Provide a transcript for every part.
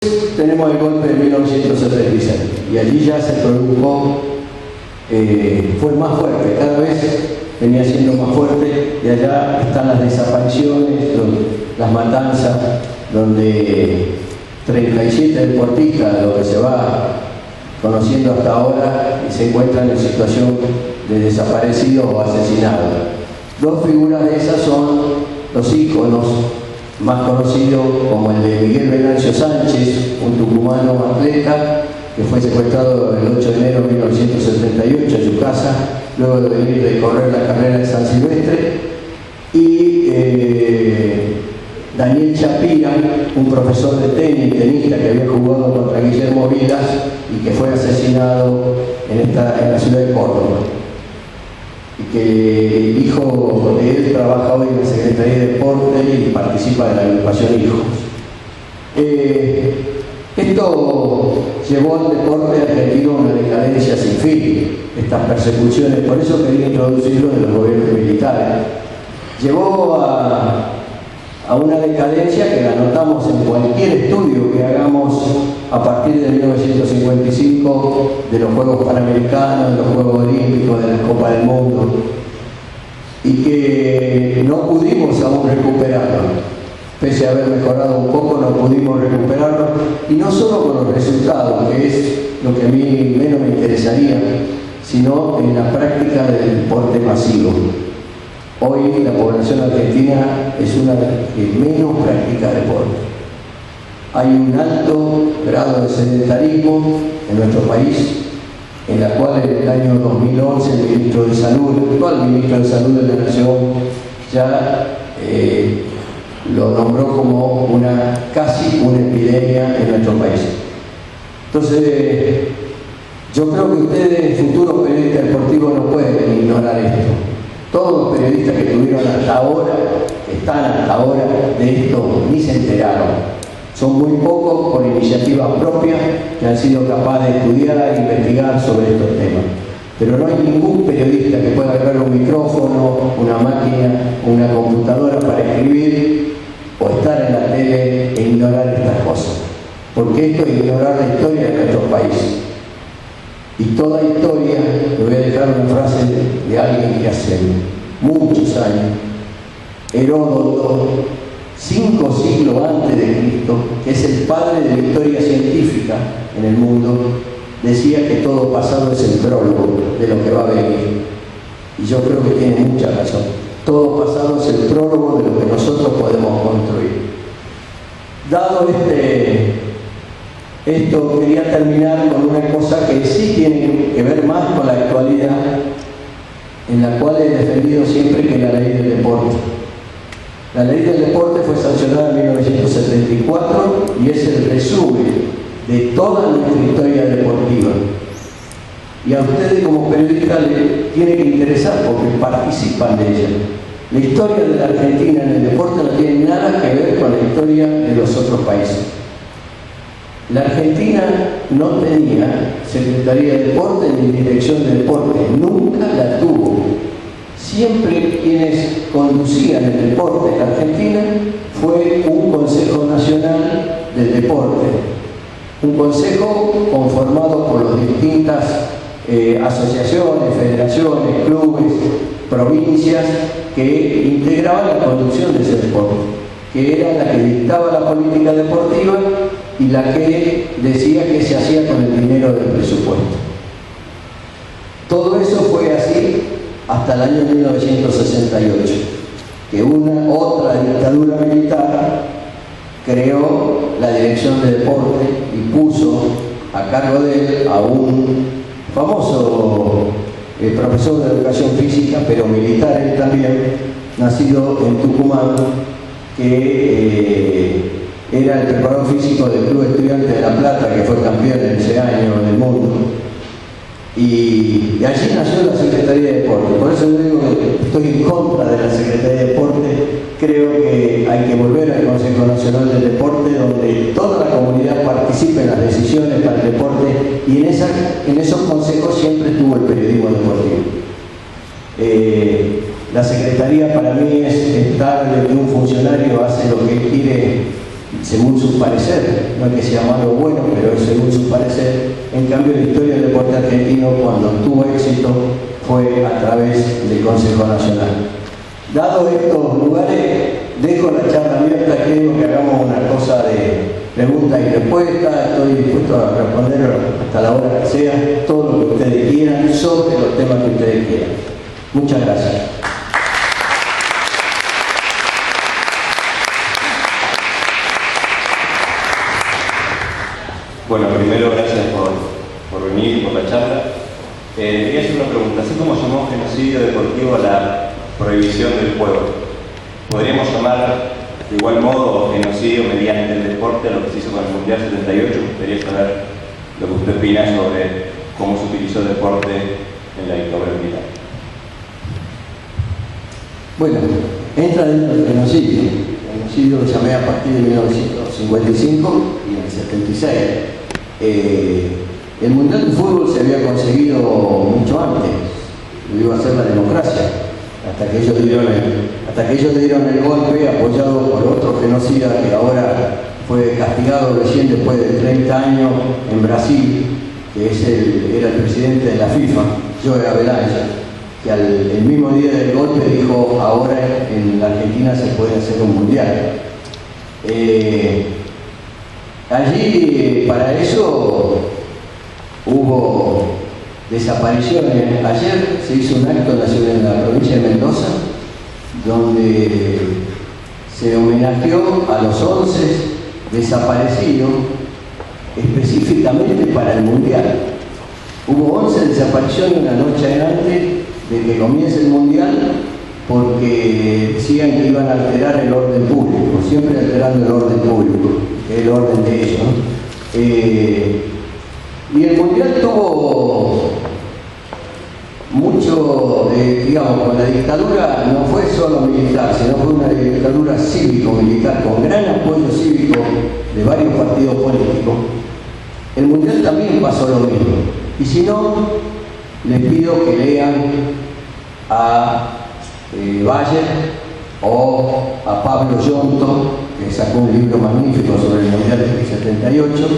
Tenemos el golpe de 1976 y allí ya se produjo, fue más fuerte, cada vez venía siendo más fuerte, y allá están las desapariciones, las matanzas, donde 37 deportistas, lo que se va conociendo hasta ahora, y se encuentran en situación de desaparecidos o asesinados. Dos figuras de esas son los íconos más conocidos, como el de Miguel Venancio Sánchez, un tucumano atleta que fue secuestrado el 8 de enero de 1978 en su casa, luego de venir de correr la carrera de San Silvestre, y Daniel Chapira, un profesor de tenis, tenista que había jugado contra Guillermo Vilas y que fue asesinado en la ciudad de Córdoba, y que el hijo de él trabaja hoy en la Secretaría de Deporte y participa de la agrupación Hijos. Esto llevó al deporte argentino a una decadencia sin fin, estas persecuciones, por eso quería introducirlo en los gobiernos militares. Llevó a una decadencia que la notamos en cualquier estudio que hagamos a partir de 1955, de los Juegos Panamericanos, de los Juegos Olímpicos, de la Copa del Mundo, y que no pudimos aún recuperarlo. Pese a haber mejorado un poco, no pudimos recuperarlo, y no solo con los resultados, que es lo que a mí menos me interesaría, sino en la práctica del deporte masivo. Hoy la población argentina es una que menos practica deporte. Hay un alto grado de sedentarismo en nuestro país, en la cual en el año 2011 el ministro de Salud, el actual ministro de Salud de la Nación, ya lo nombró como casi una epidemia en nuestro país. Entonces, yo creo que ustedes, futuros periodistas deportivos, no pueden ignorar esto. Todos los periodistas que estuvieron hasta ahora, que están hasta ahora de esto, ni se enteraron. Son muy pocos por iniciativa propia que han sido capaces de estudiar e investigar sobre estos temas. Pero no hay ningún periodista que pueda agarrar un micrófono, una máquina, una computadora para escribir o estar en la tele e ignorar estas cosas. Porque esto es ignorar la historia de nuestro país. Y toda historia, le voy a dejar una frase de alguien que hace muchos años, Heródoto, 5 siglos antes de Cristo, que es el padre de la historia científica en el mundo, decía que todo pasado es el prólogo de lo que va a venir. Y yo creo que tiene mucha razón. Todo pasado es el prólogo de lo que nosotros podemos construir. Dado esto, quería terminar con una cosa que sí tiene que ver más con la actualidad, en la cual he defendido siempre, que la ley del deporte. La ley del deporte fue sancionada en 1974 y es el resumen de toda nuestra historia deportiva. Y a ustedes como periodistas les tiene que interesar porque participan de ella. La historia de la Argentina en el deporte no tiene nada que ver con la historia de los otros países. La Argentina no tenía Secretaría de Deporte ni Dirección de Deporte, nunca la tuvo. Siempre quienes conducían el deporte en la Argentina fue un Consejo Nacional del Deporte, un consejo conformado por las distintas asociaciones, federaciones, clubes, provincias que integraban la conducción de ese deporte, que era la que dictaba la política deportiva y la que decía qué se hacía con el dinero del presupuesto. Todo eso fue así hasta el año 1968, que otra dictadura militar creó la Dirección de Deporte y puso a cargo de él a un famoso profesor de educación física, pero militar él también, nacido en Tucumán, que era el preparador físico del Club Estudiantes de La Plata, que fue campeón en ese año en el mundo. Y allí nació la Secretaría de Deporte. Por eso yo digo que estoy en contra de la Secretaría de Deporte. Creo que hay que volver al Consejo Nacional del Deporte, donde toda la comunidad participe en las decisiones para el deporte, y en esos consejos siempre estuvo el periodismo deportivo. La Secretaría para mí es estar de que un funcionario hace lo que quiere según su parecer, no es que sea malo o bueno, pero es según su parecer. En cambio, la historia del deporte argentino, cuando tuvo éxito, fue a través del Consejo Nacional. Dado estos lugares, dejo la charla abierta, quiero que hagamos una cosa de preguntas y respuestas. Estoy dispuesto a responder hasta la hora que sea, todo lo que ustedes quieran, sobre los temas que ustedes quieran. Muchas gracias. Bueno, primero gracias por venir y por la charla. Quería hacer una pregunta. Así como llamó genocidio deportivo a la prohibición del juego, ¿podríamos llamar de igual modo genocidio mediante el deporte a lo que se hizo con el Mundial 78? Me gustaría saber lo que usted opina sobre cómo se utilizó el deporte en la dictadura militar. Bueno, entra dentro del genocidio. El genocidio lo llamé a partir de 1955 y en el 76. El Mundial de Fútbol se había conseguido mucho antes, lo iba a hacer la democracia, hasta que ellos dieron el golpe apoyado por otro genocida que ahora fue castigado recién después de 30 años en Brasil, que era el presidente de la FIFA, Joe Avelange, que el mismo día del golpe dijo: ahora en la Argentina se puede hacer un mundial. Allí para eso hubo desapariciones. Ayer se hizo un acto nacional en la provincia de Mendoza donde se homenajeó a los 11 desaparecidos específicamente para el mundial. Hubo 11 desapariciones una noche antes de que comience el mundial porque decían que iban a alterar el orden público, siempre alterando el orden público, que es el orden de ellos, ¿no? Y el mundial tuvo mucho, digamos, con la dictadura no fue solo militar, sino fue una dictadura cívico-militar con gran apoyo cívico de varios partidos políticos. El mundial también pasó lo mismo. Y si no, les pido que lean a Bayer o a Pablo Yonto, que sacó un libro magnífico sobre el Mundial del 78,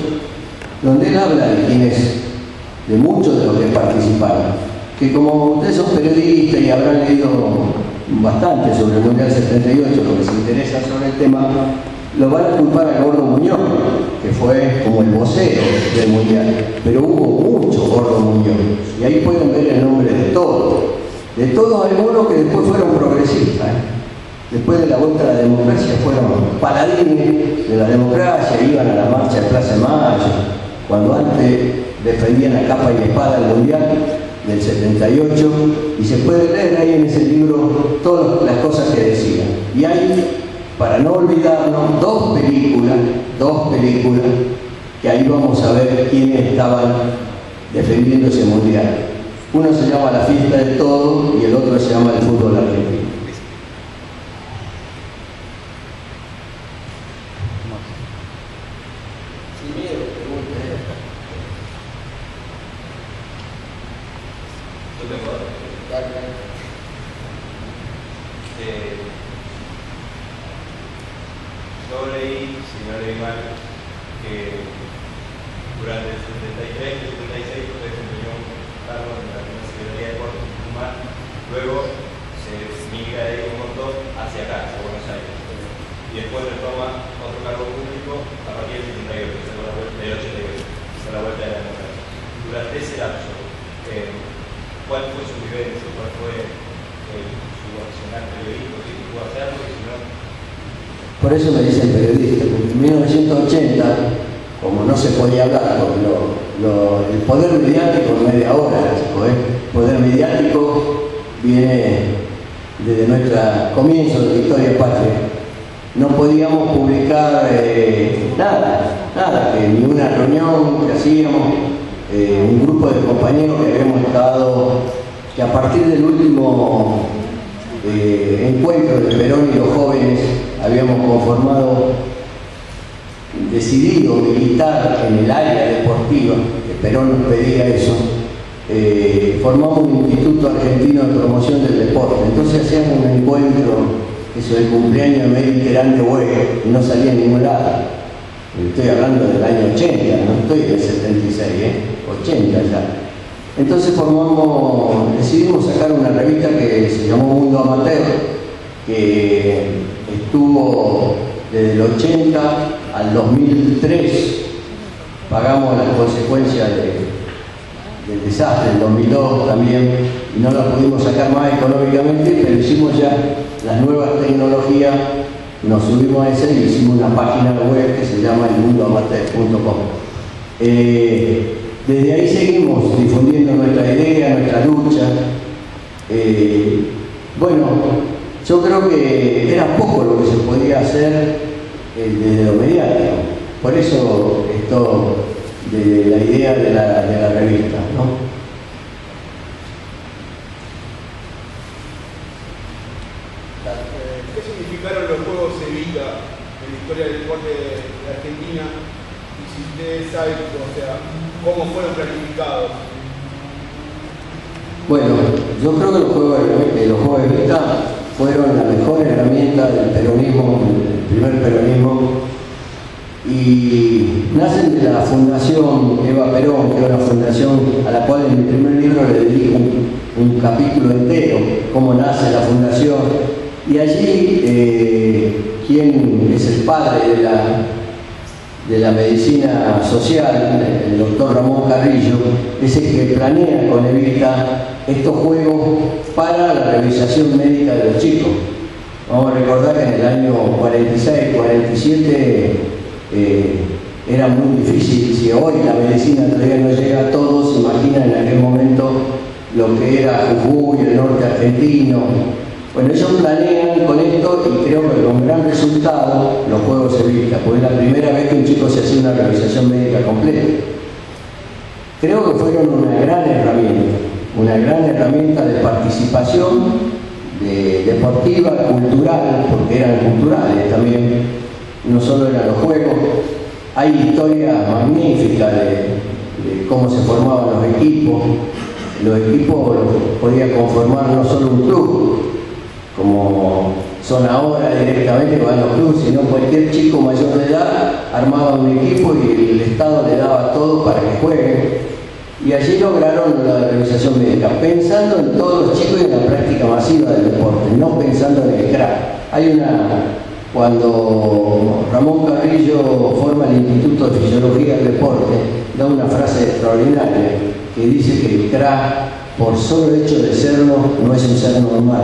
donde él habla de quienes, de muchos de los que participaron, que como ustedes son periodistas y habrán leído bastante sobre el Mundial 78, lo que se interesa sobre el tema, lo van a culpar a Gordo Muñoz, que fue como el vocero del Mundial, pero hubo mucho Gordo Muñoz, y ahí pueden ver el nombre de todos. De todos algunos que después fueron progresistas, después de la vuelta a la democracia fueron paladines de la democracia, iban a la marcha de Plaza de Mayo, cuando antes defendían a capa y espada el Mundial del 78, y se puede leer ahí en ese libro todas las cosas que decían. Y hay, para no olvidarnos, dos películas, que ahí vamos a ver quiénes estaban defendiendo ese Mundial. Uno se llama La Fiesta de Todo y el otro se llama El Fútbol Argentino. Sin miedo, pregunte. Yo tengo yo leí, si no leí mal, que durante el 73 y el 76 usted desempeñó un cargo en la Secretaría de Deportes de Tucumán, luego se migra de ahí un montón hacia acá, hacia Buenos Aires, y después retoma otro cargo público a partir del 78, del 88, con la vuelta de la democracia. Durante ese lapso, ¿cuál fue su vivencia? ¿Cuál fue su accionar periodístico? ¿Qué pudo hacerlo? Y si no... Por eso me dicen periodista, porque en 1980, como no se podía hablar, el poder mediático no es de ahora, chico, el poder mediático viene desde nuestro comienzo de la historia patria. No podíamos publicar nada, ni una reunión que hacíamos, un grupo de compañeros que habíamos estado, que a partir del último encuentro de Perón y los jóvenes habíamos conformado, decidido militar en el área deportiva, que Perón nos pedía eso. Formamos un Instituto Argentino de Promoción del Deporte. Entonces hacíamos un encuentro eso del cumpleaños de Mediterráneo Web, y no salía en ningún lado. Estoy hablando del año 80, no estoy del 76, 80 ya. Entonces decidimos sacar una revista que se llamó Mundo Amateur, que estuvo desde el 80 al 2003. Pagamos las consecuencias del desastre, en 2002 también, y no la pudimos sacar más económicamente, pero hicimos ya las nuevas tecnologías, nos subimos a esa y hicimos una página web que se llama elmundoamateur.com. Desde ahí seguimos difundiendo nuestra idea, nuestra lucha. Bueno, yo creo que era poco lo que se podía hacer desde lo mediático. Por eso esto de la idea de la revista, ¿no? ¿Qué significaron los Juegos Evita en la historia del deporte de Argentina? Y si ustedes saben, o sea, ¿cómo fueron planificados? Bueno, yo creo que los Juegos Evita fueron la mejor herramienta del peronismo, el primer peronismo, y nacen de la Fundación Eva Perón, que es una fundación a la cual en mi primer libro le dedico un capítulo entero, cómo nace la fundación, y allí quien es el padre de la medicina social, el doctor Ramón Carrillo, es el que planea con Evita estos juegos para la revisación médica de los chicos. Vamos a recordar que en el año 46, 47 era muy difícil. Si hoy la medicina todavía no llega a todos, imaginan en aquel momento lo que era Jujuy, el norte argentino. Bueno, ellos planean con esto y creo que con gran resultado los Juegos Evita, porque es la primera vez que un chico se hace una revisación médica completa. Creo que fueron una gran herramienta de participación deportiva, cultural, porque eran culturales también, no solo eran los juegos. Hay historias magníficas de cómo se formaban los equipos. Los equipos los podía conformar no solo un club, como son ahora directamente que van los clubes, sino cualquier chico mayor de edad armaba un equipo y el Estado le daba todo para que jueguen. Y allí lograron la revisación médica, pensando en todos los chicos y en la práctica masiva del deporte, no pensando en el crack. Cuando Ramón Carrillo forma el Instituto de Fisiología del Deporte, da una frase extraordinaria que dice que el crack, por solo hecho de serlo, no es un ser normal,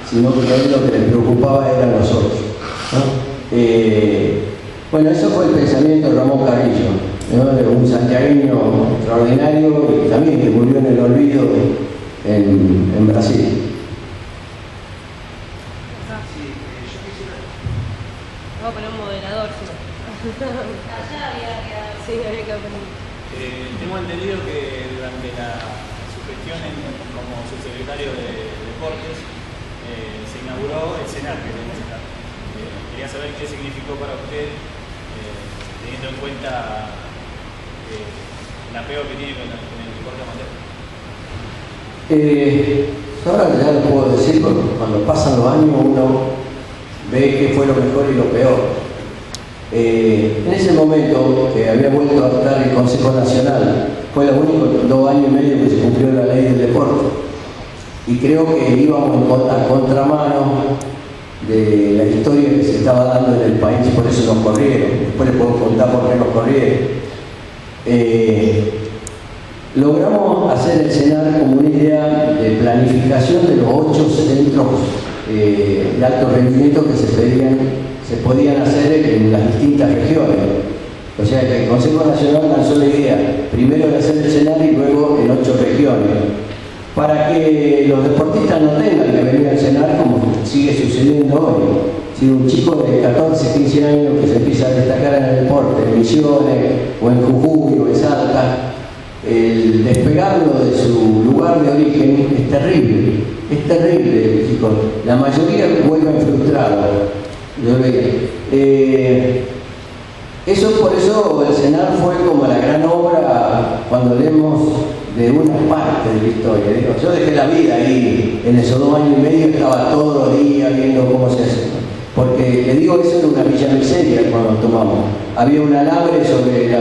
sino que a él lo que le preocupaba eran los otros, ¿no? Bueno, eso fue el pensamiento de Ramón Carrillo, ¿no? Un santiagueño extraordinario y también que murió en el olvido en Brasil. Vamos a poner un moderador, sí. Allá había quedado. Sí, había quedado con él. Tengo entendido que durante su gestión como subsecretario de Deportes se inauguró el CENAR que tenemos acá. Quería saber qué significó para usted, teniendo en cuenta el apego que tiene con el deporte amateur. Ahora ya lo puedo decir, porque cuando pasan los años uno ve qué fue lo mejor y lo peor. En ese momento que había vuelto a estar el Consejo Nacional, fue los únicos 2 años y medio que se cumplió la ley del deporte. Y creo que íbamos a contramano de la historia que se estaba dando en el país, por eso nos corrieron. Después les puedo contar por qué nos corrieron. Logramos hacer el CENAR como una idea de planificación de los 8 centros de alto rendimiento que se podían hacer en las distintas regiones. O sea que el Consejo Nacional lanzó la idea primero de hacer el CENAR y luego en 8 regiones, para que los deportistas no tengan que venir al CENAR como sigue sucediendo hoy. Si un chico de 14, 15 años que se empieza a destacar en el deporte, en Misiones, o en Jujuy, o en Salta, el despegarlo de su lugar de origen es terrible, chicos. La mayoría vuelven frustrados. Por eso el CENAR fue como la gran obra cuando leemos de una parte de la historia. Yo dejé la vida ahí, en esos 2 años y medio estaba todos los días viendo cómo se hace. Porque le digo, eso era una villa miseria cuando tomamos. Había un alambre sobre la